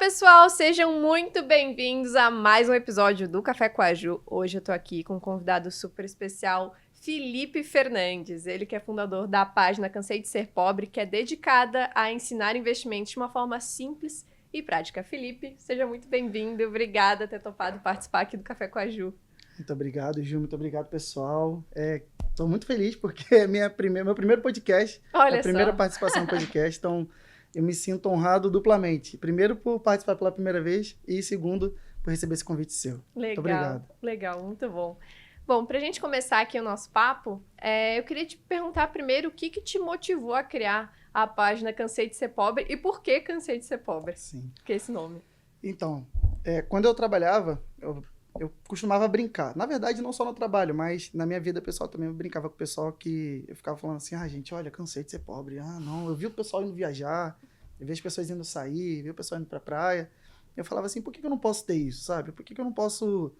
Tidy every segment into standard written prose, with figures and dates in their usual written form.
pessoal, sejam muito bem-vindos a mais um episódio do Café com a Ju. Hoje eu tô aqui com um convidado super especial, Felipe Fernandes. Ele que é fundador da página Cansei de Ser Pobre, que é dedicada a ensinar investimentos de uma forma simples e prática. Felipe, seja muito bem-vindo. Obrigada por ter topado participar aqui do Café com a Ju. Muito obrigado, Ju. Muito obrigado, pessoal. Estou muito feliz porque é meu primeiro podcast. Olha a primeira só. participação no podcast. Então, eu me sinto honrado duplamente. Primeiro, por participar pela primeira vez e segundo, por receber esse convite seu. Muito obrigado. Legal, muito bom. Bom, para a gente começar aqui o nosso papo, eu queria te perguntar primeiro o que te motivou a criar a página Cansei de Ser Pobre e por que Cansei de Ser Pobre? Sim. Por que esse nome? Então, quando eu trabalhava, eu costumava brincar. Na verdade, não só no trabalho, mas na minha vida pessoal também eu brincava com o pessoal que eu ficava falando assim, gente, olha, cansei de ser pobre. Não, eu vi o pessoal indo viajar, eu vi as pessoas indo sair, vi o pessoal indo pra praia. Eu falava assim, por que eu não posso ter isso, sabe? Por que eu não posso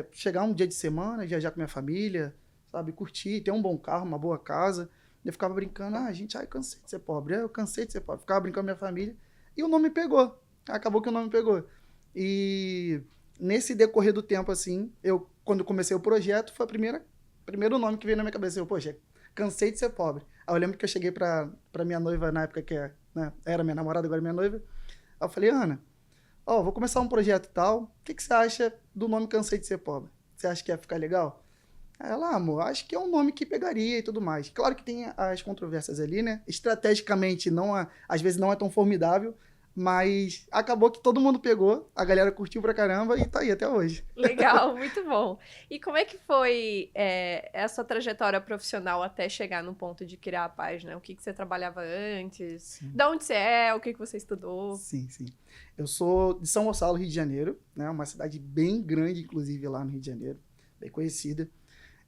chegar um dia de semana, viajar com minha família, sabe? Curtir, ter um bom carro, uma boa casa. Eu ficava brincando, eu cansei de ser pobre, eu cansei de ser pobre. Ficava brincando com a minha família e o nome pegou. Acabou que o nome pegou. E nesse decorrer do tempo, assim, quando comecei o projeto, foi o primeiro nome que veio na minha cabeça. Poxa, cansei de ser pobre. Aí eu lembro que eu cheguei pra minha noiva na época, que era minha namorada, agora é minha noiva. Aí eu falei, Ana, vou começar um projeto e tal. O que você acha do nome Cansei de Ser Pobre? Você acha que ia ficar legal? Aí ela, amor, acho que é um nome que pegaria e tudo mais. Claro que tem as controvérsias ali, né? Estrategicamente, às vezes não é tão formidável, mas acabou que todo mundo pegou, a galera curtiu pra caramba e tá aí até hoje. Legal, muito bom. E como é que foi essa trajetória profissional até chegar no ponto de criar a página? O que você trabalhava antes? Sim. De onde você é? O que você estudou? Sim. Eu sou de São Gonçalo, Rio de Janeiro, né? Uma cidade bem grande, inclusive, lá no Rio de Janeiro, bem conhecida.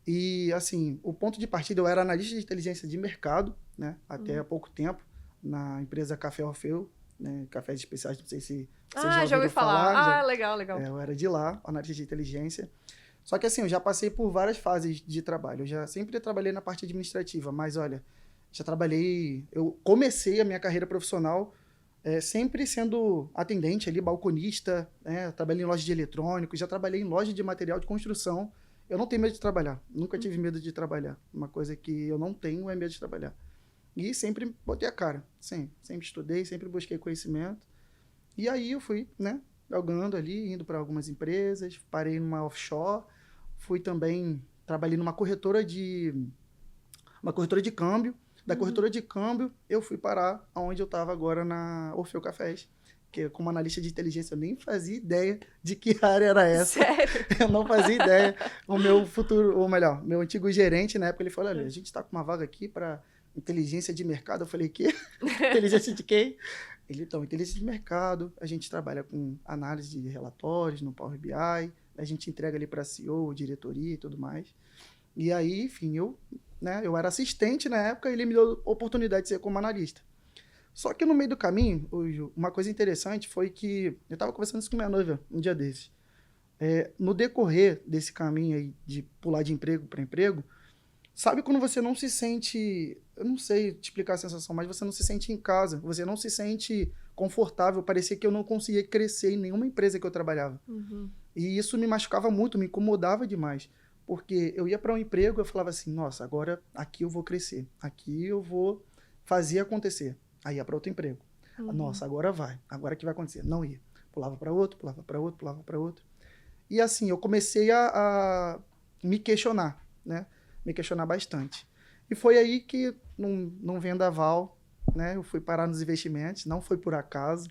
E, assim, o ponto de partida, eu era analista de inteligência de mercado, né? Até há pouco tempo, na empresa Café Orfeu, né? Cafés especiais, não sei se vocês já ouviram falar. Legal. Eu era de lá, analista de inteligência. Só que, assim, eu já passei por várias fases de trabalho. Eu já sempre trabalhei na parte administrativa, mas, olha, eu comecei a minha carreira profissional sempre sendo atendente ali, balconista, né? Trabalhei em loja de eletrônicos, já trabalhei em loja de material de construção. Eu não tenho medo de trabalhar, nunca tive medo de trabalhar. Uma coisa que eu não tenho é medo de trabalhar. E sempre botei a cara, sempre estudei, sempre busquei conhecimento. E aí eu fui, né, galgando ali, indo para algumas empresas, parei numa offshore, fui também, trabalhei numa corretora de câmbio. Da corretora de câmbio, eu fui parar onde eu estava agora na Orfeu Cafés, que como analista de inteligência eu nem fazia ideia de que área era essa. Sério? Eu não fazia ideia. O meu futuro, ou melhor, meu antigo gerente, na época, ele falou, olha, a gente está com uma vaga aqui para inteligência de mercado. Eu falei, quê? Inteligência de quê? Ele, então, inteligência de mercado, a gente trabalha com análise de relatórios no Power BI, a gente entrega ali para CEO, diretoria e tudo mais. E aí, enfim, eu era assistente na época e ele me deu a oportunidade de ser como analista. Só que no meio do caminho, uma coisa interessante foi que eu estava conversando isso com minha noiva um dia desses. No decorrer desse caminho aí de pular de emprego para emprego, sabe quando você não se sente, eu não sei te explicar a sensação, mas você não se sente em casa, você não se sente confortável, parecia que eu não conseguia crescer em nenhuma empresa que eu trabalhava. Uhum. E isso me machucava muito, me incomodava demais. Porque eu ia para um emprego e eu falava assim, nossa, agora aqui eu vou crescer, aqui eu vou fazer acontecer. Aí ia para outro emprego. Uhum. Nossa, agora que vai acontecer. Não ia. Pulava para outro. E assim, eu comecei a me questionar, né? Me questionar bastante. E foi aí que, num vendaval, né? Eu fui parar nos investimentos, não foi por acaso,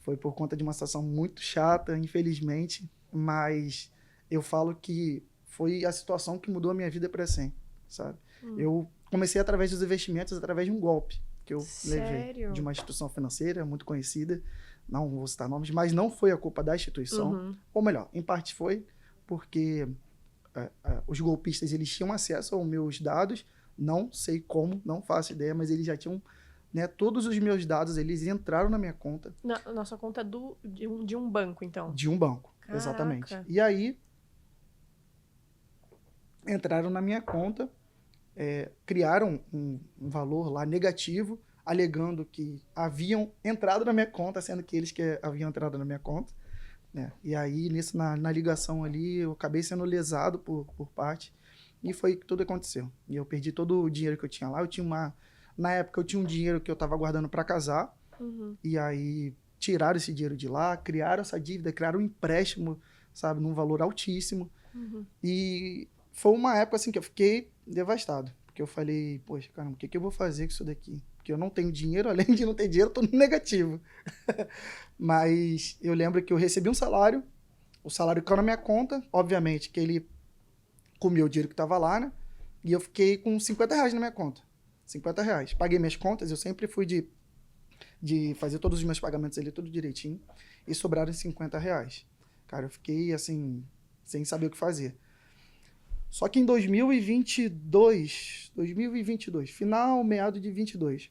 foi por conta de uma situação muito chata, infelizmente, mas eu falo que foi a situação que mudou a minha vida para sempre, sabe? Eu comecei através dos investimentos, através de um golpe que eu levei de uma instituição financeira muito conhecida, não vou citar nomes, mas não foi a culpa da instituição, ou melhor, em parte foi, porque os golpistas eles tinham acesso aos meus dados, não sei como, não faço ideia, mas eles já tinham, né, todos os meus dados, eles entraram na minha conta. Na sua conta de um banco, então? De um banco, Caraca. Exatamente. E aí, entraram na minha conta, criaram um valor lá negativo, alegando que haviam entrado na minha conta, sendo que eles que haviam entrado na minha conta, né? E aí, nisso, na ligação ali, eu acabei sendo lesado por parte, e foi que tudo aconteceu. E eu perdi todo o dinheiro que eu tinha lá. Na época, eu tinha um dinheiro que eu estava guardando para casar, e aí tiraram esse dinheiro de lá, criaram essa dívida, criaram um empréstimo, sabe, num valor altíssimo. E foi uma época, assim, que eu fiquei devastado. Porque eu falei, poxa, caramba, o que eu vou fazer com isso daqui? Porque eu não tenho dinheiro, além de não ter dinheiro, eu tô no negativo. Mas eu lembro que eu recebi um salário, o salário caiu na minha conta, obviamente que ele comeu o dinheiro que tava lá, né? E eu fiquei com R$ 50 na minha conta. R$ 50. Paguei minhas contas, eu sempre fui de fazer todos os meus pagamentos ali, tudo direitinho, e sobraram R$ 50. Cara, eu fiquei, assim, sem saber o que fazer. Só que em 2022, final, meado de 22,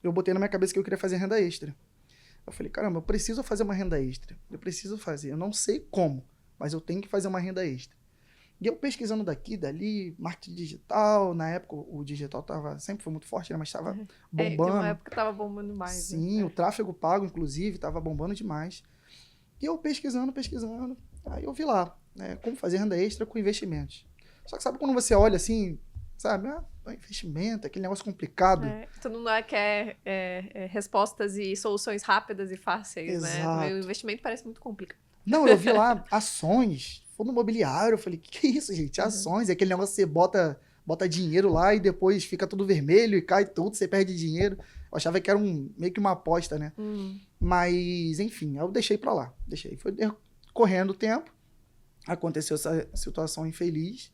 eu botei na minha cabeça que eu queria fazer renda extra. Eu falei, caramba, eu preciso fazer uma renda extra. Eu preciso fazer, eu não sei como, mas eu tenho que fazer uma renda extra. E eu pesquisando daqui, dali, marketing digital, na época o digital sempre foi muito forte, né, mas estava bombando. Tem uma época que tava bombando mais. Sim, né? o tráfego pago, inclusive, estava bombando demais. E eu pesquisando, aí eu vi lá, né, como fazer renda extra com investimentos. Só que sabe quando você olha assim, sabe, investimento, aquele negócio complicado. Todo mundo quer respostas e soluções rápidas e fáceis, Exato. né? O investimento parece muito complicado. Não, eu vi lá ações, fundo imobiliário, eu falei, que é isso, gente? Ações, é aquele negócio que você bota dinheiro lá e depois fica tudo vermelho e cai tudo, você perde dinheiro. Eu achava que era meio que uma aposta, né? Mas, enfim, eu deixei pra lá. Foi correndo o tempo, aconteceu essa situação infeliz.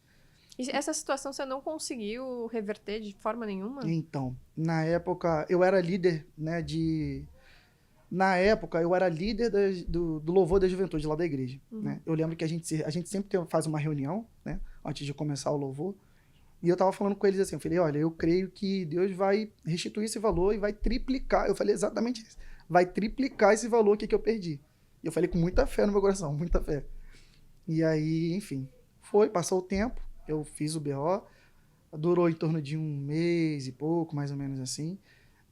E essa situação você não conseguiu reverter de forma nenhuma? Então, na época, eu era líder, né, Na época, eu era líder do louvor da juventude lá da igreja, né? Eu lembro que a gente sempre faz uma reunião, né, antes de começar o louvor. E eu tava falando com eles assim, eu falei, olha, eu creio que Deus vai restituir esse valor e vai triplicar. Eu falei exatamente isso. Vai triplicar esse valor que eu perdi. E eu falei com muita fé no meu coração, muita fé. E aí, enfim, passou o tempo, eu fiz o BO, durou em torno de 1 mês e pouco, mais ou menos assim.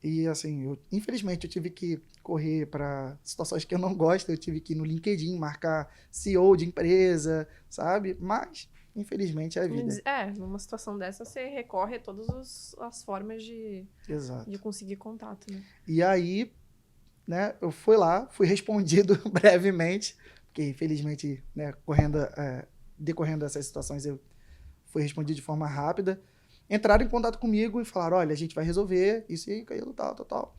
E assim, infelizmente eu tive que correr para situações que eu não gosto, eu tive que ir no LinkedIn, marcar CEO de empresa, sabe? Mas, infelizmente, é a vida. Numa situação dessa, você recorre a todas as formas de conseguir contato, né? E aí, né, eu fui respondido brevemente, porque infelizmente, né, decorrendo dessas situações, eu fui respondido de forma rápida. Entraram em contato comigo e falaram, olha, a gente vai resolver isso e aquilo, tal.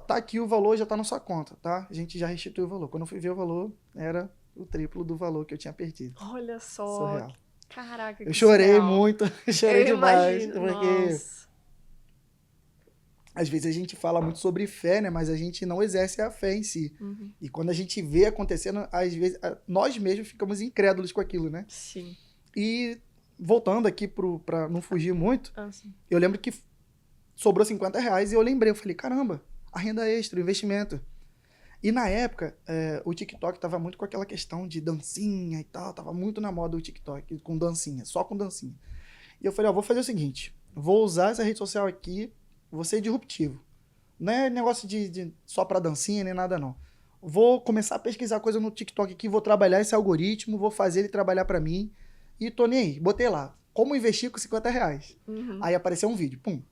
Tá aqui o valor, já tá na sua conta, tá? A gente já restituiu o valor. Quando eu fui ver o valor, era o triplo do valor que eu tinha perdido. Olha só. Surreal. Caraca, que Eu chorei surreal. muito, chorei demais. Imagino, porque nossa. Às vezes a gente fala muito sobre fé, né? Mas a gente não exerce a fé em si. E quando a gente vê acontecendo, às vezes, nós mesmos ficamos incrédulos com aquilo, né? Sim. E voltando aqui pra não fugir muito, eu lembro que sobrou R$ 50 e eu lembrei, eu falei, caramba, a renda extra, o investimento. E na época, o TikTok tava muito com aquela questão de dancinha e tal, tava muito na moda o TikTok, com dancinha, só com dancinha. E eu falei, vou fazer o seguinte, vou usar essa rede social aqui, vou ser disruptivo. Não é negócio de só pra dancinha nem nada não. Vou começar a pesquisar coisa no TikTok aqui, vou trabalhar esse algoritmo, vou fazer ele trabalhar pra mim. E tô nem aí, botei lá, como investir com R$ 50. Aí apareceu um vídeo, pum.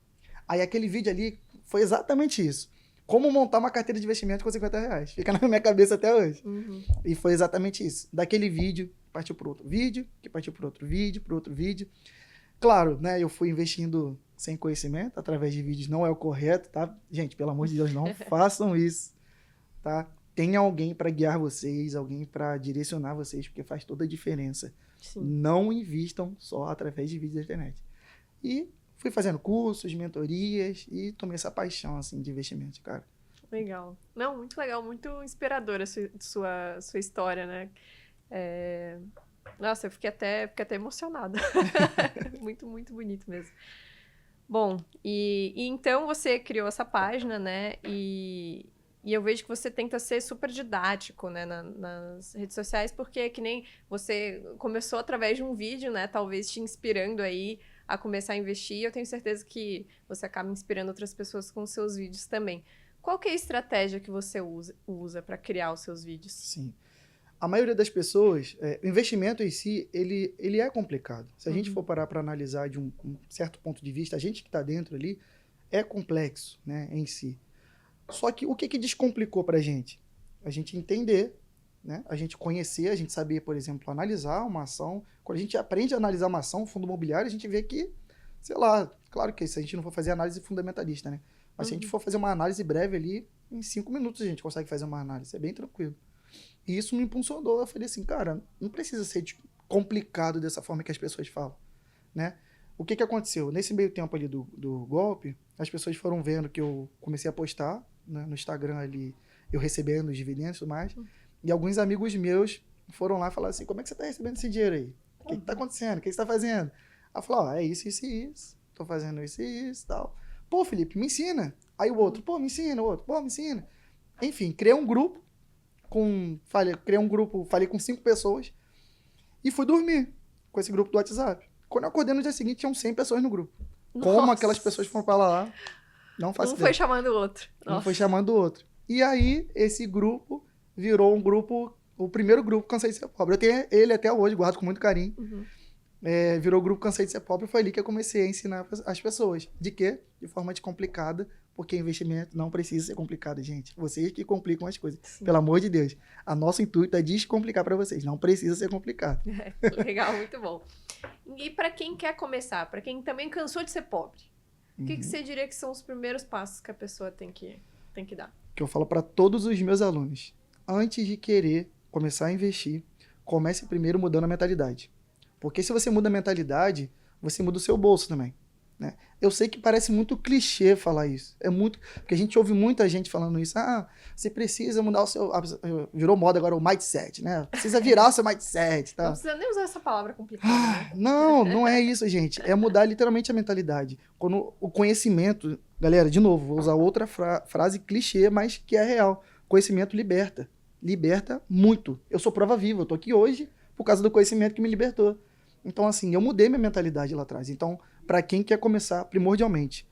Aí aquele vídeo ali foi exatamente isso. Como montar uma carteira de investimento com R$ 50. Fica na minha cabeça até hoje. E foi exatamente isso. Daquele vídeo, partiu para outro vídeo, que partiu para outro vídeo. Claro, né, eu fui investindo sem conhecimento, através de vídeos, não é o correto, tá? Gente, pelo amor de Deus, não façam isso, tá? Tenha alguém para guiar vocês, alguém para direcionar vocês, porque faz toda a diferença. Sim. Não invistam só através de vídeos da internet. E fui fazendo cursos, mentorias e tomei essa paixão, assim, de investimento, cara. Legal. Não, muito legal, muito inspiradora a sua história, né? Nossa, eu fiquei até emocionada. Muito, muito bonito mesmo. Bom, e então você criou essa página, né? E eu vejo que você tenta ser super didático, né, nas redes sociais, porque que nem você começou através de um vídeo, né, talvez te inspirando aí a começar a investir. Eu tenho certeza que você acaba inspirando outras pessoas com os seus vídeos também. Qual que é a estratégia que você usa para criar os seus vídeos? Sim. A maioria das pessoas, o investimento em si, ele é complicado. Se a gente for parar para analisar de um certo ponto de vista, a gente que está dentro ali, é complexo, né, em si. Só que o que descomplicou para a gente? A gente entender, né, a gente conhecer, a gente saber, por exemplo, analisar uma ação. Quando a gente aprende a analisar uma ação, fundo imobiliário, a gente vê que, sei lá, claro que se a gente não for fazer análise fundamentalista, né? Mas se a gente for fazer uma análise breve ali, em 5 minutos a gente consegue fazer uma análise, é bem tranquilo. E isso me impulsionou. Eu falei assim, cara, não precisa ser complicado dessa forma que as pessoas falam, né? O que aconteceu? Nesse meio tempo ali do golpe, as pessoas foram vendo que eu comecei a postar, né, no Instagram ali, eu recebendo os dividendos e tudo mais, e alguns amigos meus foram lá e falaram assim, como é que você tá recebendo esse dinheiro aí? O que tá acontecendo? O que você tá fazendo? Aí eu falei, é isso, isso e isso. Tô fazendo isso e isso e tal. Pô, Felipe, me ensina. Aí o outro, pô, me ensina. O outro, pô, me ensina. Enfim, criei um grupo, falei com 5 pessoas e fui dormir com esse grupo do WhatsApp. Quando eu acordei no dia seguinte, tinham 100 pessoas no grupo. Nossa. Como aquelas pessoas foram pra lá, não faço ideia. Um foi chamando o outro. Um foi chamando o outro. E aí, esse grupo virou um grupo, o primeiro grupo Cansei de Ser Pobre. Eu tenho ele até hoje, guardo com muito carinho. Virou o grupo Cansei de Ser Pobre, foi ali que eu comecei a ensinar as pessoas. De quê? De forma descomplicada, porque investimento não precisa ser complicado, gente. Vocês que complicam as coisas. Sim. Pelo amor de Deus. A nosso intuito é descomplicar para vocês. Não precisa ser complicado. Legal, muito bom. E para quem quer começar, para quem também cansou de ser pobre, o que você diria que são os primeiros passos que a pessoa tem que dar? Que eu falo para todos os meus alunos. Antes de querer começar a investir, comece primeiro mudando a mentalidade. Porque se você muda a mentalidade, você muda o seu bolso também, né? Eu sei que parece muito clichê falar isso. É muito... Porque a gente ouve muita gente falando isso. Você precisa mudar o seu... Virou moda agora o mindset, né? Precisa virar o seu mindset. Tá? Não precisa nem usar essa palavra complicada, né? Não é isso, gente. É mudar literalmente a mentalidade. Quando o conhecimento... Galera, de novo, vou usar outra frase clichê, mas que é real. Conhecimento liberta. Liberta muito. Eu sou prova viva. Eu tô aqui hoje por causa do conhecimento que me libertou. Então, assim, eu mudei minha mentalidade lá atrás. Então, para quem quer começar, primordialmente,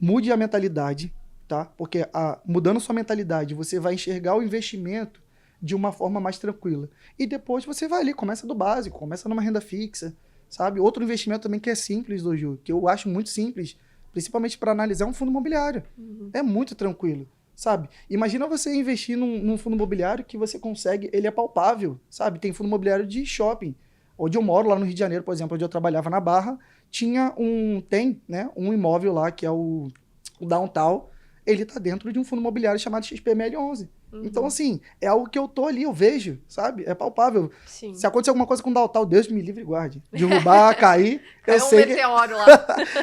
mude a mentalidade, tá? Porque mudando sua mentalidade, você vai enxergar o investimento de uma forma mais tranquila. E depois você vai ali, começa do básico, começa numa renda fixa, sabe? Outro investimento também que é simples, Doju, que eu acho muito simples, principalmente para analisar um fundo imobiliário. É muito tranquilo, sabe? Imagina você investir num fundo imobiliário que você consegue, ele é palpável, sabe? Tem fundo imobiliário de shopping. Onde eu moro, lá no Rio de Janeiro, por exemplo, onde eu trabalhava na Barra, tem um imóvel lá, que é o Downtown, ele tá dentro de um fundo imobiliário chamado XPML11. Então, assim, é algo que eu tô ali, eu vejo, sabe? É palpável. Sim. Se acontecer alguma coisa com o Downtown, Deus me livre e guarde. Derrubar, cair, eu sei meteoro lá.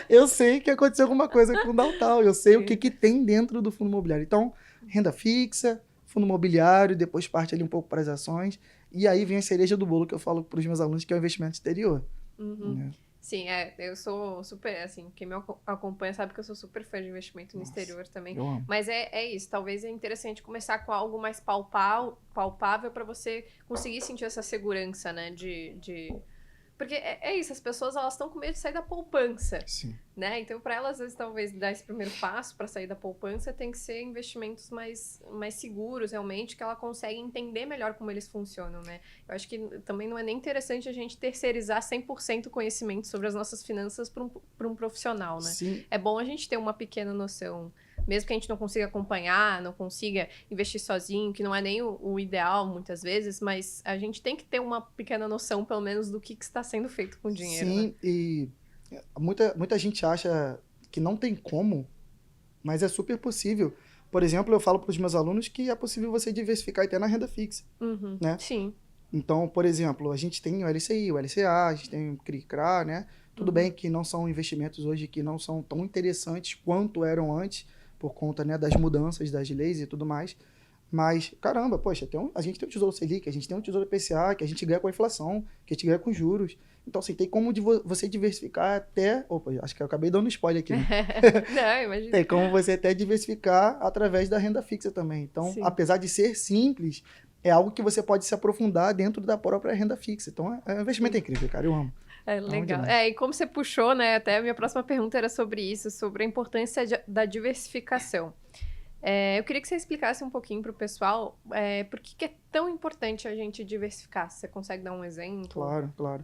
Eu sei que aconteceu alguma coisa com o Downtown, eu sei o que tem dentro do fundo imobiliário. Então, renda fixa, fundo imobiliário, depois parte ali um pouco para as ações. E aí vem a cereja do bolo que eu falo para os meus alunos, que é o investimento exterior. Né? Sim, eu sou super, assim, quem me acompanha sabe que eu sou super fã de investimento no exterior também. Mas é isso, talvez é interessante começar com algo mais palpável para você conseguir sentir essa segurança, né, Porque é isso, as pessoas elas estão com medo de sair da poupança, Sim. Né? Então, para elas, às vezes, talvez dar esse primeiro passo para sair da poupança tem que ser investimentos mais seguros, realmente, que ela consegue entender melhor como eles funcionam, né? Eu acho que também não é nem interessante a gente terceirizar 100% o conhecimento sobre as nossas finanças para um profissional, né? Sim. É bom a gente ter uma pequena noção, mesmo que a gente não consiga acompanhar, não consiga investir sozinho, que não é nem o ideal muitas vezes, mas a gente tem que ter uma pequena noção, pelo menos, do que está sendo feito com o dinheiro. Sim, né? E muita gente acha que não tem como, mas é super possível. Por exemplo, eu falo para os meus alunos que é possível você diversificar até na renda fixa. Né? Sim. Então, por exemplo, a gente tem o LCI, o LCA, a gente tem o CRI-CRA, né? Tudo bem que não são investimentos hoje que não são tão interessantes quanto eram antes, por conta, né, das mudanças das leis e tudo mais. Mas, caramba, poxa, a gente tem o Tesouro Selic, a gente tem o Tesouro IPCA, que a gente ganha com a inflação, que a gente ganha com juros. Então, assim, tem como você diversificar até... Opa, acho que eu acabei dando spoiler aqui, né? Não, imagina. Tem como você até diversificar através da renda fixa também. Então, Sim. Apesar de ser simples, é algo que você pode se aprofundar dentro da própria renda fixa. Então, o investimento é incrível, cara, eu amo. É legal. demais. E como você puxou, né? Até a minha próxima pergunta era sobre isso, sobre a importância da diversificação. Eu queria que você explicasse um pouquinho para o pessoal por que é tão importante a gente diversificar. Você consegue dar um exemplo? Claro, claro.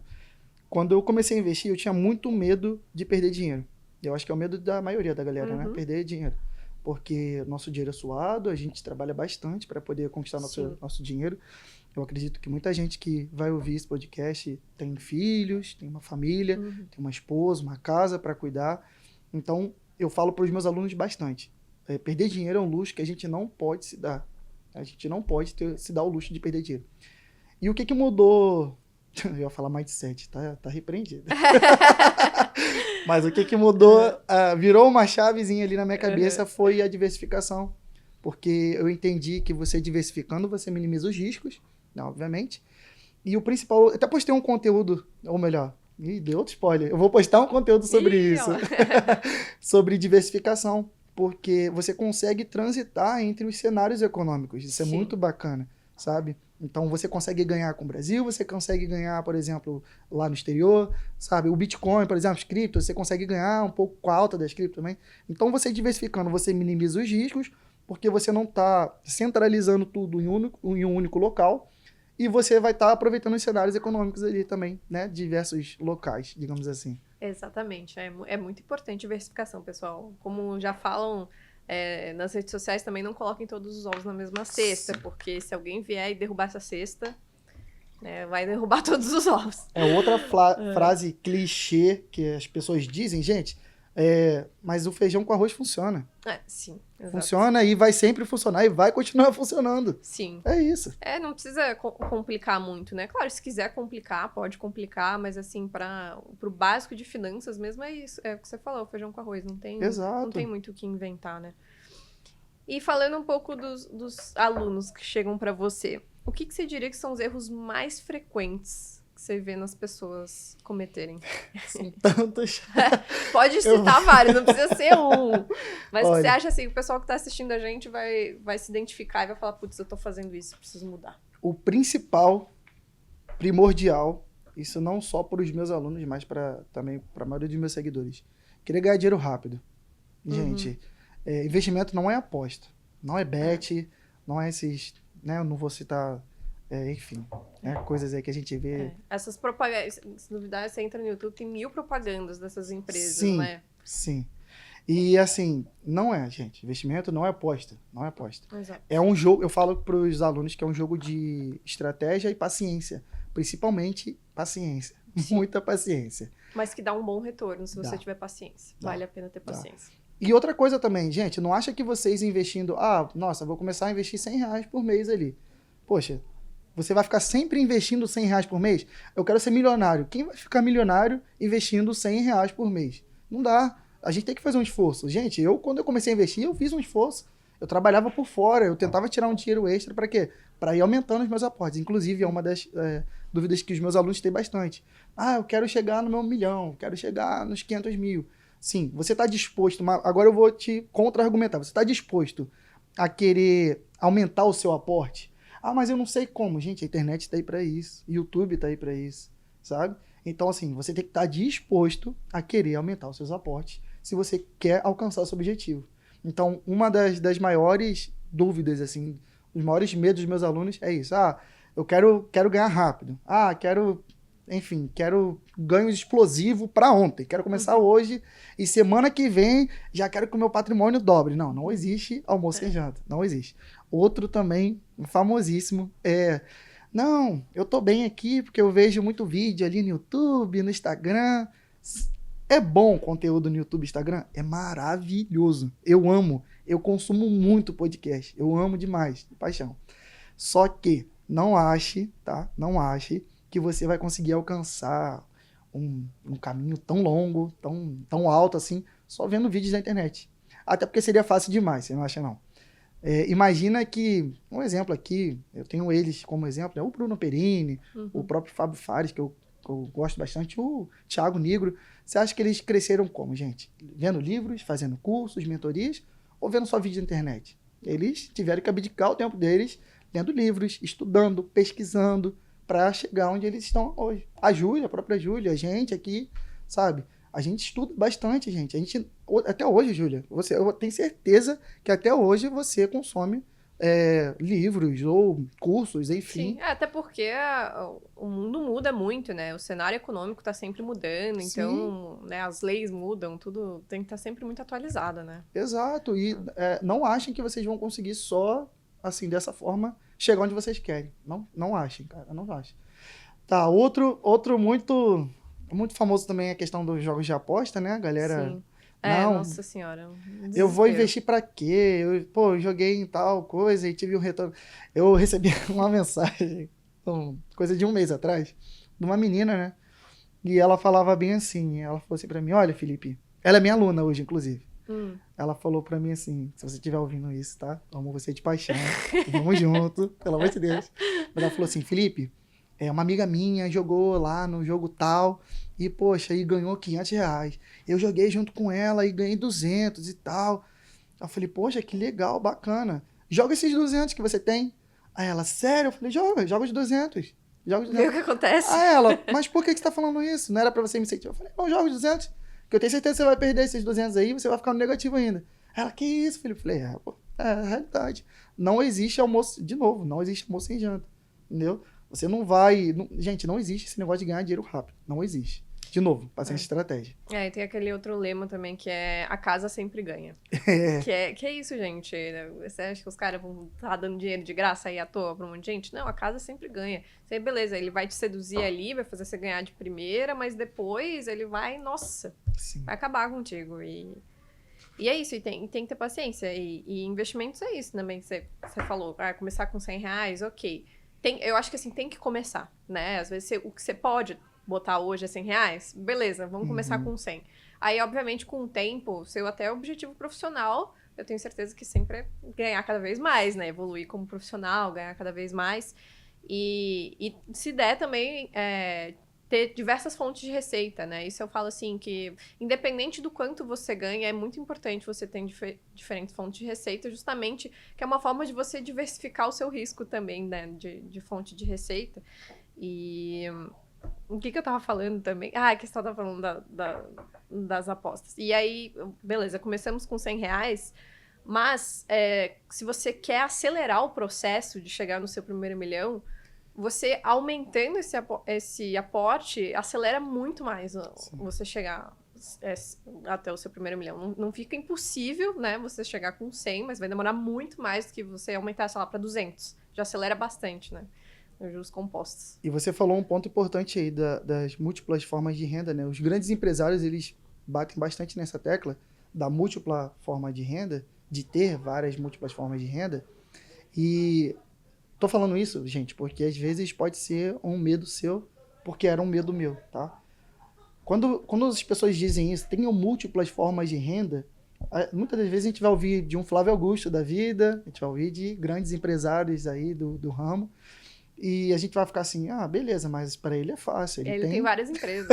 Quando eu comecei a investir, eu tinha muito medo de perder dinheiro. Eu acho que é o medo da maioria da galera, né? Perder dinheiro. Porque nosso dinheiro é suado, a gente trabalha bastante para poder conquistar nosso dinheiro. Eu acredito que muita gente que vai ouvir esse podcast tem filhos, tem uma família, tem uma esposa, uma casa para cuidar. Então, eu falo para os meus alunos bastante. Perder dinheiro é um luxo que a gente não pode se dar. A gente não pode se dar o luxo de perder dinheiro. E o que mudou? Eu ia falar mindset, tá repreendido. Mas o que mudou, virou uma chavezinha ali na minha cabeça, foi a diversificação. Porque eu entendi que você diversificando, você minimiza os riscos, né, obviamente. E o principal, eu até postei um conteúdo, ou melhor, deu outro spoiler. Eu vou postar um conteúdo sobre isso. Sobre diversificação. Porque você consegue transitar entre os cenários econômicos. Isso é muito bacana, sabe? Então, você consegue ganhar com o Brasil, você consegue ganhar, por exemplo, lá no exterior, sabe? O Bitcoin, por exemplo, as criptos, você consegue ganhar um pouco com a alta das criptos também. Então, você diversificando, você minimiza os riscos, porque você não está centralizando tudo em um único local, e você vai estar aproveitando os cenários econômicos ali também, né? Diversos locais, digamos assim. Exatamente. É muito importante diversificação, pessoal. Como já falam nas redes sociais, também não coloquem todos os ovos na mesma cesta, porque se alguém vier e derrubar essa cesta, vai derrubar todos os ovos. É outra frase clichê que as pessoas dizem, gente, mas o feijão com arroz funciona. Sim. Exato. Funciona e vai sempre funcionar e vai continuar funcionando. Sim. É isso. Não precisa complicar muito, né? Claro, se quiser complicar, pode complicar, mas assim, pro básico de finanças mesmo é isso. É o que você falou, feijão com arroz. Não tem muito o que inventar, né? E falando um pouco dos alunos que chegam para você, o que você diria que são os erros mais frequentes que você vê nas pessoas cometerem? São tantos. Pode citar vários, não precisa ser um. Mas você acha assim, o pessoal que tá assistindo a gente vai se identificar e vai falar, putz, eu tô fazendo isso, preciso mudar. O principal, primordial, isso não só para os meus alunos, mas também para a maioria dos meus seguidores. Querer ganhar dinheiro rápido. Gente, investimento não é aposta, não é bet, não é esses, né, eu não vou citar, enfim, coisas aí que a gente vê. Essas propagandas, se duvidar, você entra no YouTube, tem 1000 propagandas dessas empresas, né? Sim. E assim, não é, gente, investimento não é aposta, não é aposta. Exato. É um jogo, eu falo para os alunos que é um jogo de estratégia e paciência, principalmente paciência, muita paciência. Mas que dá um bom retorno se você tiver paciência, vale a pena ter paciência. E outra coisa também, gente, não acha que vocês investindo, nossa, vou começar a investir R$100 por mês ali. Poxa, você vai ficar sempre investindo R$100 por mês? Eu quero ser milionário. Quem vai ficar milionário investindo R$100 por mês? Não dá. A gente tem que fazer um esforço. Gente, quando eu comecei a investir, eu fiz um esforço. Eu trabalhava por fora, eu tentava tirar um dinheiro extra para quê? Para ir aumentando os meus aportes. Inclusive, é uma das dúvidas que os meus alunos têm bastante. Eu quero chegar no meu 1 milhão, quero chegar nos 500 mil. Sim, você está disposto, agora eu vou te contra-argumentar, você está disposto a querer aumentar o seu aporte? Mas eu não sei como. Gente, a internet está aí para isso, YouTube está aí para isso, sabe? Então, assim, você tem que estar disposto a querer aumentar os seus aportes se você quer alcançar o seu objetivo. Então, uma das maiores dúvidas, assim, os maiores medos dos meus alunos é isso. Eu quero ganhar rápido. Quero ganho explosivo para ontem. Quero começar hoje e semana que vem já quero que o meu patrimônio dobre. Não existe almoço e janta. Não existe. Outro também, famosíssimo, não, eu tô bem aqui porque eu vejo muito vídeo ali no YouTube, no Instagram. É bom o conteúdo no YouTube e Instagram? É maravilhoso. Eu amo. Eu consumo muito podcast. Eu amo demais, de paixão. Só que não ache, tá? Não ache que você vai conseguir alcançar um caminho tão longo, tão alto assim, só vendo vídeos na internet. Até porque seria fácil demais, você não acha não? Imagina que, um exemplo aqui, eu tenho eles como exemplo, o Bruno Perini, o próprio Fábio Fares, que eu gosto bastante, o Thiago Nigro. Você acha que eles cresceram como, gente? Vendo livros, fazendo cursos, mentorias, ou vendo só vídeo na internet? Eles tiveram que abdicar o tempo deles lendo livros, estudando, pesquisando, para chegar onde eles estão hoje. A Júlia, a própria Júlia, a gente aqui, sabe? A gente estuda bastante, gente. Até hoje, Júlia, eu tenho certeza que até hoje você consome livros ou cursos, enfim. Sim, até porque o mundo muda muito, né? O cenário econômico está sempre mudando, então, né, as leis mudam, tudo tem que estar sempre muito atualizado, né? Exato, e não achem que vocês vão conseguir só, assim, dessa forma, chegar onde vocês querem. Não achem, cara, não achem. Tá, outro muito, muito famoso também é a questão dos jogos de aposta, né, galera? Sim. Não, Nossa senhora. eu vou investir pra quê? Eu joguei em tal coisa e tive um retorno. Eu recebi uma mensagem, coisa de um mês atrás, de uma menina, né? E ela falava bem assim, ela falou assim pra mim, olha, Felipe, ela é minha aluna hoje, inclusive. Ela falou pra mim assim, se você estiver ouvindo isso, tá? Amo você de paixão, vamos junto, pelo amor de Deus. Mas ela falou assim, Felipe, uma amiga minha jogou lá no jogo tal e, poxa, e ganhou R$ 500. Eu joguei junto com ela e ganhei 200 e tal. Eu falei, poxa, que legal, bacana. Joga esses 200 que você tem. Aí ela, sério? Eu falei, joga os 200. Joga os 200. Vê o que acontece. Aí ela, mas por que você tá falando isso? Não era pra você me incentivar? Eu falei, não, joga os 200, que eu tenho certeza que você vai perder esses 200 aí e você vai ficar no negativo ainda. Ela, que isso, Felipe? Eu falei, é a realidade. Não existe almoço, de novo, não existe almoço sem janta, entendeu? Você não vai... Gente, não existe esse negócio de ganhar dinheiro rápido. Não existe. De novo, paciência e estratégia. E tem aquele outro lema também, que é a casa sempre ganha. Que é isso, gente. Você acha que os caras vão estar dando dinheiro de graça aí à toa pra um monte de gente? Não, a casa sempre ganha. Você, beleza, ele vai te seduzir ali, vai fazer você ganhar de primeira, mas depois ele vai, nossa, Sim. vai acabar contigo. E é isso, e tem que ter paciência. E investimentos é isso também, que você falou. Começar com R$ 100, ok. Eu acho que assim, tem que começar, né? Às vezes o que você pode botar hoje é R$ 100, beleza, vamos começar com 100. Aí, obviamente, com o tempo, seu até objetivo profissional, eu tenho certeza que sempre é ganhar cada vez mais, né? Evoluir como profissional, ganhar cada vez mais. E se der também, ter diversas fontes de receita, né? Isso eu falo assim, que independente do quanto você ganha, é muito importante você ter diferentes fontes de receita, justamente que é uma forma de você diversificar o seu risco também, né? De fonte de receita. E... O que eu tava falando também? A questão tava falando das apostas. E aí, beleza, começamos com R$ 100, mas se você quer acelerar o processo de chegar no seu primeiro milhão, você aumentando esse aporte, acelera muito mais você chegar até o seu primeiro milhão. Não fica impossível, né, você chegar com 100, mas vai demorar muito mais do que você aumentar, sei lá, para 200. Já acelera bastante, né? Os juros compostos. E você falou um ponto importante aí das múltiplas formas de renda, né? Os grandes empresários, eles batem bastante nessa tecla da múltipla forma de renda, de ter várias múltiplas formas de renda. E tô falando isso, gente, porque às vezes pode ser um medo seu, porque era um medo meu, tá? Quando as pessoas dizem isso, tenham múltiplas formas de renda, muitas das vezes a gente vai ouvir de um Flávio Augusto da vida, a gente vai ouvir de grandes empresários aí do ramo, e a gente vai ficar assim, beleza, mas para ele é fácil. Ele tem várias empresas.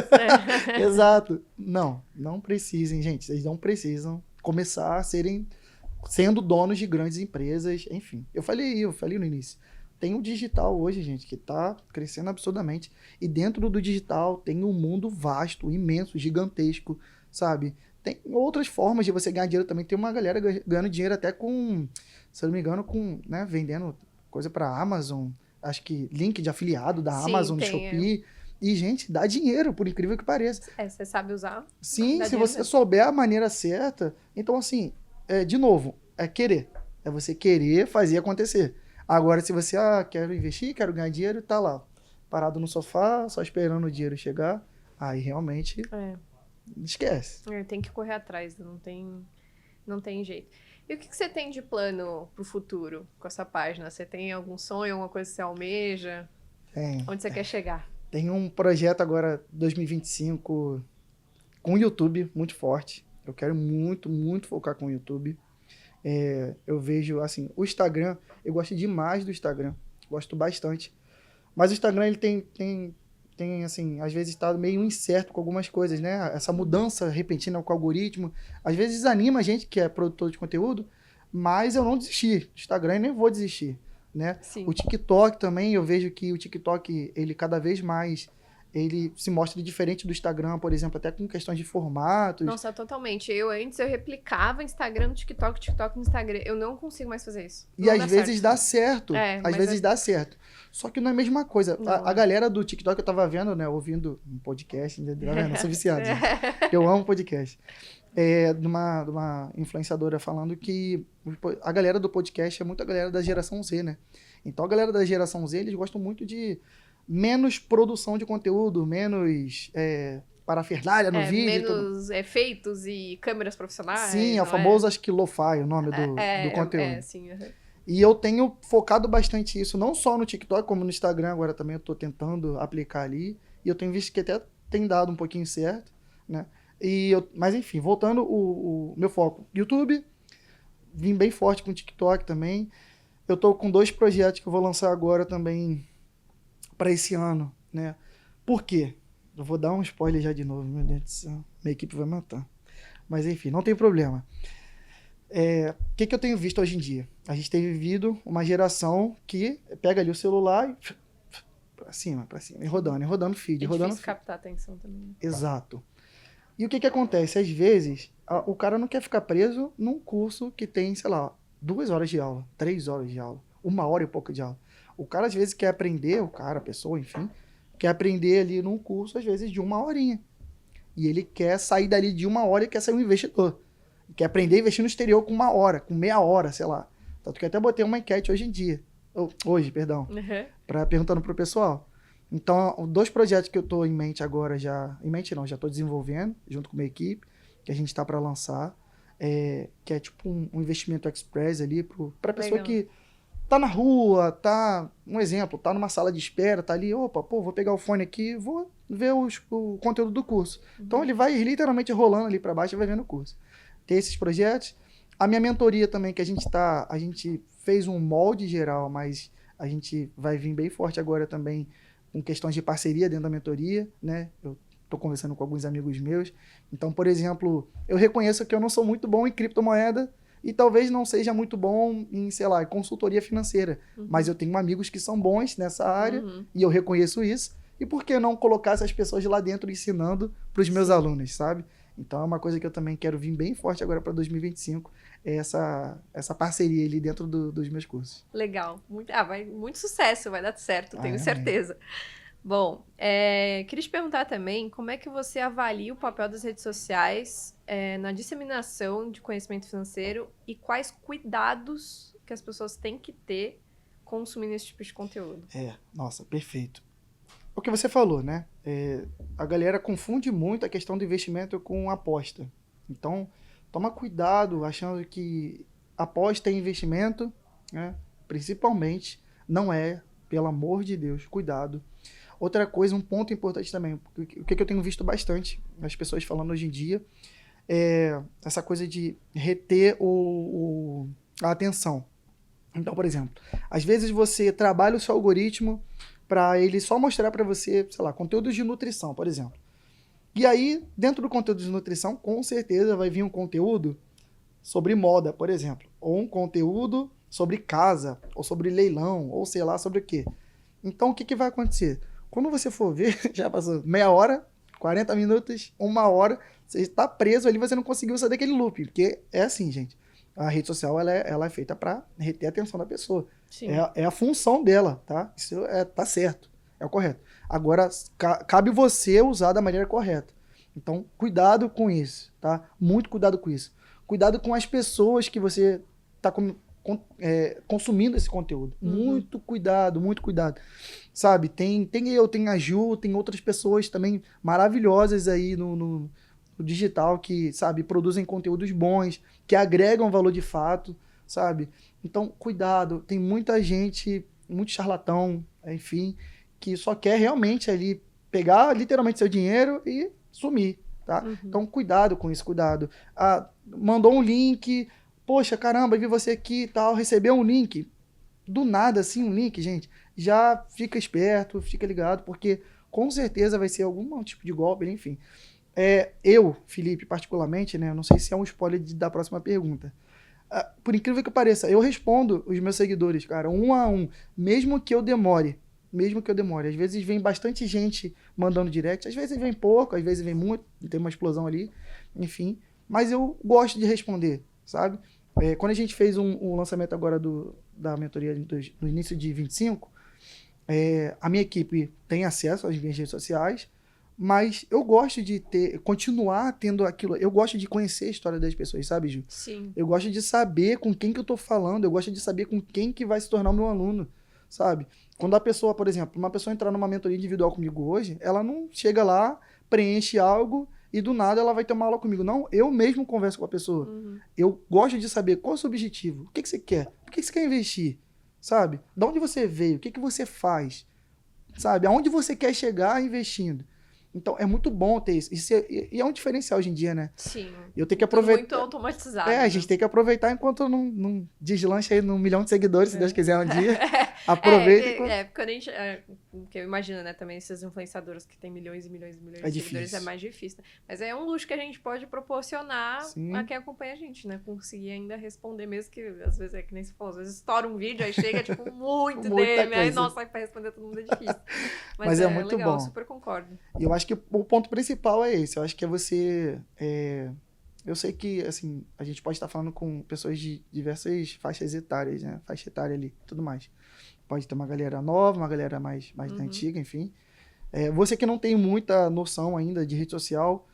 Exato. Não precisem, gente. Vocês não precisam começar sendo donos de grandes empresas, enfim. Eu falei no início. Tem o digital hoje, gente, que está crescendo absurdamente. E dentro do digital tem um mundo vasto, imenso, gigantesco, sabe? Tem outras formas de você ganhar dinheiro também. Tem uma galera ganhando dinheiro até com, se eu não me engano, né, vendendo coisa para a Amazon. Acho que link de afiliado da Amazon, do Shopee. E, gente, dá dinheiro, por incrível que pareça. Você sabe usar? Sim, se você souber a maneira certa. Então, assim, de novo, é querer. É você querer fazer acontecer. Agora, se você, quero investir, quero ganhar dinheiro, tá lá, parado no sofá, só esperando o dinheiro chegar, aí realmente esquece. Tem que correr atrás, não tem jeito. E o que você tem de plano pro futuro com essa página? Você tem algum sonho, alguma coisa que você almeja? Onde você quer chegar? Tem um projeto agora, 2025, com o YouTube muito forte. Eu quero muito, muito focar com o YouTube. Eu vejo, assim, o Instagram, eu gosto demais do Instagram. Gosto bastante. Mas o Instagram, ele tem assim, às vezes está meio incerto com algumas coisas, né? Essa mudança repentina com o algoritmo, às vezes desanima a gente que é produtor de conteúdo, mas eu não desisti do Instagram e nem vou desistir. né? Sim. O TikTok também, eu vejo que o TikTok, ele cada vez mais, ele se mostra diferente do Instagram, por exemplo, até com questões de formatos. Nossa, totalmente. Antes eu replicava Instagram no TikTok, TikTok no Instagram. Eu não consigo mais fazer isso. E Não às dá vezes certo. dá certo. Às Mas vezes dá certo. Só que não é a mesma coisa. Não, A galera do TikTok, eu tava vendo, né? Ouvindo um podcast, tá vendo? Eu sou viciado. Gente. Eu amo podcast. De uma influenciadora falando que a galera do podcast é muito a galera da geração Z, né? Então a galera da geração Z, eles gostam muito de menos produção de conteúdo, menos parafernália no vídeo. Menos efeitos e câmeras profissionais. Sim, é o famoso, acho que lo-fi, o nome do conteúdo. Sim. E eu tenho focado bastante isso, não só no TikTok, como no Instagram, agora também eu tô tentando aplicar ali. E eu tenho visto que até tem dado um pouquinho certo, né? Mas enfim, voltando o meu foco. YouTube, vim bem forte com o TikTok também. Eu tô com 2 projetos que eu vou lançar agora também para esse ano, né? Por quê? Eu vou dar um spoiler já de novo, meu Deus do céu. Minha equipe vai matar. Mas enfim, não tem problema. O que eu tenho visto hoje em dia? A gente tem vivido uma geração que pega ali o celular e pra cima, e rodando feed, rodando feed. Captar a atenção também. Exato. E o que acontece? Às vezes, o cara não quer ficar preso num curso que tem, sei lá, 2 horas de aula, 3 horas de aula, 1 hora e pouco de aula. O cara, às vezes, quer aprender, a pessoa, enfim, quer aprender ali num curso, às vezes, de 1 horinha. E ele quer sair dali de 1 hora e quer sair um investidor. Quer aprender a investir no exterior com 1 hora, com meia hora, sei lá. Tanto que eu até botei uma enquete hoje, perguntando pro pessoal. Então, 2 projetos que eu tô em mente agora já tô desenvolvendo, junto com a minha equipe, que a gente tá para lançar, que é tipo um investimento express ali pra pessoa que tá na rua, um exemplo, tá numa sala de espera, tá ali, vou pegar o fone aqui, vou ver o conteúdo do curso. Uhum. Então, ele vai literalmente rolando ali para baixo e vai vendo o curso. Tem esses projetos. A minha mentoria também, que a gente fez um molde geral, mas a gente vai vir bem forte agora também com questões de parceria dentro da mentoria, né? Eu estou conversando com alguns amigos meus. Então, por exemplo, eu reconheço que eu não sou muito bom em criptomoeda e talvez não seja muito bom em, sei lá, consultoria financeira. Uhum. Mas eu tenho amigos que são bons nessa área e eu reconheço isso. E por que não colocar essas pessoas lá dentro ensinando para os meus alunos, sabe? Então, é uma coisa que eu também quero vir bem forte agora para 2025, é essa parceria ali dentro dos meus cursos. Legal. Muito sucesso, vai dar certo, tenho certeza. Bom, queria te perguntar também como é que você avalia o papel das redes sociais na disseminação de conhecimento financeiro e quais cuidados que as pessoas têm que ter consumindo esse tipo de conteúdo. Nossa, perfeito. O que você falou, né? A galera confunde muito a questão do investimento com aposta. Então, toma cuidado achando que aposta em investimento, né? Principalmente, não é, pelo amor de Deus, cuidado. Outra coisa, um ponto importante também, o que eu tenho visto bastante as pessoas falando hoje em dia, é essa coisa de reter a atenção. Então, por exemplo, às vezes você trabalha o seu algoritmo para ele só mostrar para você, sei lá, conteúdos de nutrição, por exemplo. E aí, dentro do conteúdo de nutrição, com certeza vai vir um conteúdo sobre moda, por exemplo. Ou um conteúdo sobre casa, ou sobre leilão, ou sei lá, sobre o quê. Então, o que vai acontecer? Quando você for ver, já passou meia hora, 40 minutos, 1 hora, você está preso ali, você não conseguiu sair daquele loop. Porque é assim, gente. A rede social, ela é feita para reter a atenção da pessoa. Sim. É a função dela, tá? Isso tá certo, é o correto. Agora, cabe você usar da maneira correta. Então, cuidado com isso, tá? Muito cuidado com isso. Cuidado com as pessoas que você está consumindo esse conteúdo. Uhum. Muito cuidado, muito cuidado. Sabe, tem a Ju, tem outras pessoas também maravilhosas aí no digital que, sabe, produzem conteúdos bons, que agregam valor de fato, sabe? Então, cuidado, tem muita gente, muito charlatão, enfim, que só quer realmente ali pegar literalmente seu dinheiro e sumir, tá? Uhum. Então, cuidado com isso, cuidado. Mandou um link, poxa, caramba, vi você aqui e tal, recebeu um link, do nada, assim, um link, gente, já fica esperto, fica ligado, porque com certeza vai ser algum tipo de golpe, enfim. Eu, Felipe, particularmente, né, não sei se é um spoiler da próxima pergunta, Por incrível que pareça, eu respondo os meus seguidores, cara, um a um, mesmo que eu demore. Mesmo que eu demore. Às vezes vem bastante gente mandando direct, às vezes vem pouco, às vezes vem muito, tem uma explosão ali, enfim. Mas eu gosto de responder, sabe? Quando a gente fez um lançamento agora da mentoria no início de 25, a minha equipe tem acesso às minhas redes sociais, mas eu gosto de continuar tendo aquilo. Eu gosto de conhecer a história das pessoas, sabe, Ju? Sim. Eu gosto de saber com quem que eu tô falando, eu gosto de saber com quem que vai se tornar o meu aluno, sabe? Quando a pessoa, por exemplo, uma pessoa entrar numa mentoria individual comigo hoje, ela não chega lá, preenche algo e do nada ela vai ter uma aula comigo. Não, eu mesmo converso com a pessoa. Uhum. Eu gosto de saber qual é o seu objetivo, o que que você quer, por que que você quer investir, sabe? De onde você veio, o que que você faz, sabe? Aonde você quer chegar investindo. Então, é muito bom ter isso. E é um diferencial hoje em dia, né? Sim. Eu tenho que Tudo muito aproveitar. automatizado. A gente tem que aproveitar enquanto não deslancha aí num 1 milhão de seguidores, se Deus quiser um dia. Aproveita. Quando a gente. Que eu imagino, né, também esses influenciadores que têm milhões e milhões e milhões de seguidores difícil. é mais difícil. Né? Mas é um luxo que a gente pode proporcionar Sim. a quem acompanha a gente, né? Conseguir ainda responder, mesmo que às vezes é que nem você falou, às vezes estoura um vídeo, aí chega, tipo, muito DM. Aí, nossa, aí pra responder todo mundo é difícil. Mas é muito legal, bom. Super concordo. E eu acho que o ponto principal é esse. Eu acho que é você. Eu sei que, assim, a gente pode estar falando com pessoas de diversas faixas etárias, né? Faixa etária ali, tudo mais. Pode ter uma galera nova, uma galera mais da antiga, enfim. Você que não tem muita noção ainda de rede social,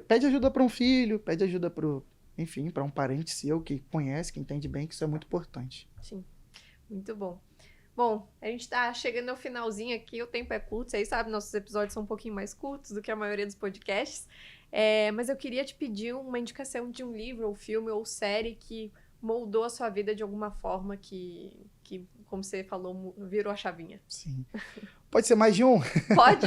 pede ajuda para um filho, pede ajuda para um parente seu que conhece, que entende bem, que isso é muito importante. Sim, muito bom. Bom, a gente tá chegando ao finalzinho aqui, o tempo é curto, vocês sabem, nossos episódios são um pouquinho mais curtos do que a maioria dos podcasts, mas eu queria te pedir uma indicação de um livro, ou filme, ou série que moldou a sua vida de alguma forma que como você falou, virou a chavinha. Sim. Pode ser mais de um? Pode,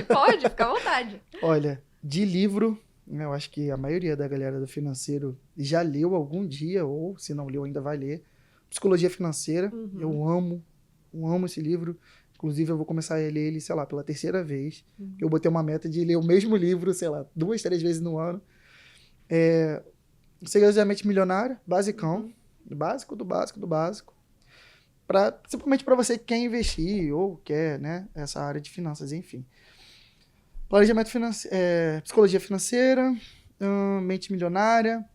fica à vontade. Olha, de livro, eu acho que a maioria da galera do financeiro já leu algum dia, ou se não leu ainda vai ler. Psicologia Financeira, eu amo esse livro. Inclusive, eu vou começar a ler ele, sei lá, pela 3ª vez. Eu botei uma meta de ler o mesmo livro, sei lá, 2, 3 vezes no ano. Segredos da Mente Milionária, basicão. Básico do básico do básico. Simplesmente para você que quer investir ou quer, né, essa área de finanças, enfim. Planejamento financeiro, Psicologia Financeira, Mente Milionária.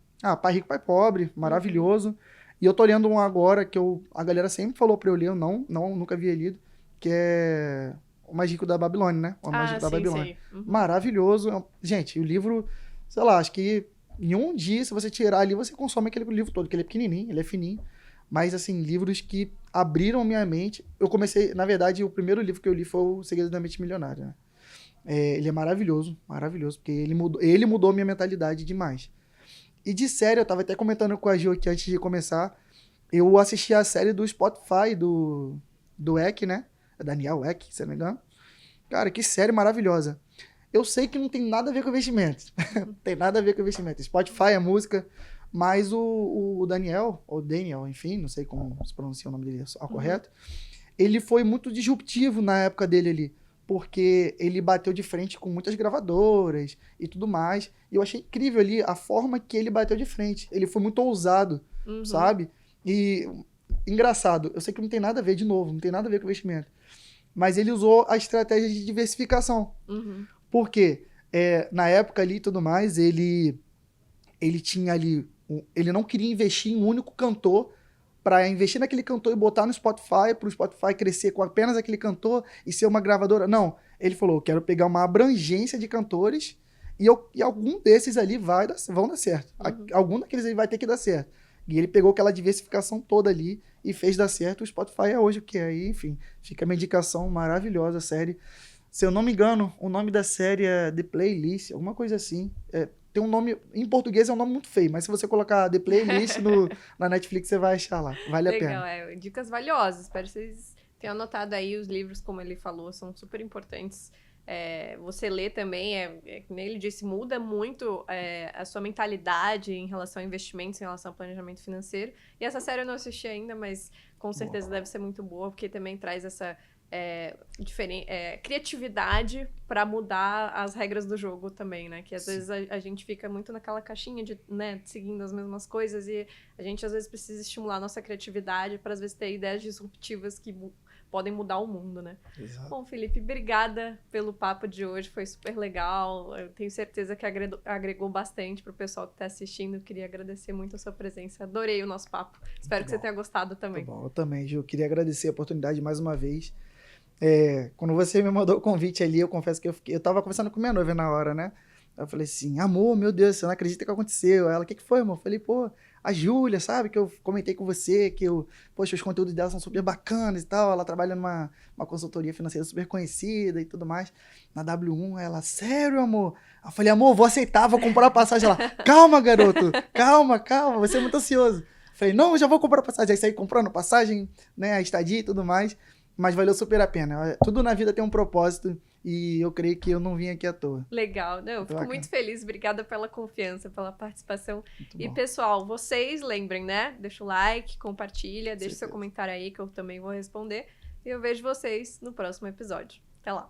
Pai Rico, Pai Pobre, maravilhoso. E eu tô lendo um agora que a galera sempre falou pra eu ler, eu nunca havia lido, que é O Mais Rico da Babilônia, né? O Mais Rico da Babilônia. Maravilhoso. Gente, o livro, sei lá, acho que em um dia, se você tirar ali, você consome aquele livro todo, que ele é pequenininho, ele é fininho. Mas, assim, livros que abriram minha mente. Eu comecei, na verdade, o primeiro livro que eu li foi O Segredo da Mente Milionária, né? Ele é maravilhoso, porque ele mudou minha mentalidade demais. E de série, eu tava até comentando com a Gil aqui antes de começar, eu assisti a série do Spotify, do Eck, né? Daniel Eck, se não me engano. Cara, que série maravilhosa. Eu sei que não tem nada a ver com investimento. Tem nada a ver com investimento. Spotify é música, mas o Daniel, ou Daniel, enfim, não sei como se pronuncia o nome dele ao correto, ele foi muito disruptivo na época dele ali, porque ele bateu de frente com muitas gravadoras e tudo mais. E eu achei incrível ali a forma que ele bateu de frente. Ele foi muito ousado, sabe? E engraçado, eu sei que não tem nada a ver, de novo, não tem nada a ver com investimento. Mas ele usou a estratégia de diversificação. Porque na época ali e tudo mais, ele tinha ali... Ele não queria investir em um único cantor para investir naquele cantor e botar no Spotify, para o Spotify crescer com apenas aquele cantor e ser uma gravadora. Não, ele falou, eu quero pegar uma abrangência de cantores e algum desses ali vão dar certo. Algum daqueles aí vai ter que dar certo. E ele pegou aquela diversificação toda ali e fez dar certo. O Spotify é hoje o que é. E, enfim, fica uma indicação maravilhosa, série. Se eu não me engano, o nome da série é The Playlist, alguma coisa assim. Tem um nome, em português é um nome muito feio, mas se você colocar The Playlist na Netflix, você vai achar lá. Vale a pena. Legal, dicas valiosas. Espero que vocês tenham anotado aí os livros, como ele falou, são super importantes. Você lê também, que nem ele disse, muda muito a sua mentalidade em relação a investimentos, em relação ao planejamento financeiro. E essa série eu não assisti ainda, mas com certeza deve ser muito boa, porque também traz essa criatividade para mudar as regras do jogo também, né? Que às vezes a gente fica muito naquela caixinha de, né, seguindo as mesmas coisas e a gente às vezes precisa estimular a nossa criatividade para às vezes ter ideias disruptivas que podem mudar o mundo, né? Exato. Bom, Felipe, obrigada pelo papo de hoje, foi super legal. Eu tenho certeza que agregou bastante pro pessoal que tá assistindo. Eu queria agradecer muito a sua presença. Adorei o nosso papo. Espero que você tenha gostado também. Tá bom, eu também, Ju. Queria agradecer a oportunidade mais uma vez. Quando você me mandou o convite ali, eu confesso que eu tava conversando com minha noiva na hora, né? Eu falei assim, amor, meu Deus, você não acredita que aconteceu? Ela, o que foi, amor? Eu falei, pô, a Júlia, sabe? Que eu comentei com você, poxa, os conteúdos dela são super bacanas e tal. Ela trabalha numa consultoria financeira super conhecida e tudo mais. Na W1, ela, sério, amor? Eu falei, amor, vou aceitar, vou comprar a passagem. Ela, calma, garoto, calma, você é muito ansioso. Eu falei, não, eu já vou comprar a passagem. Aí saí comprando passagem, né, a estadia e tudo mais. Mas valeu super a pena. Tudo na vida tem um propósito e eu creio que eu não vim aqui à toa. Legal. Não, eu fico muito feliz. Obrigada pela confiança, pela participação. E, pessoal, vocês lembrem, né? Deixa o like, compartilha, deixa seu comentário aí que eu também vou responder. E eu vejo vocês no próximo episódio. Até lá.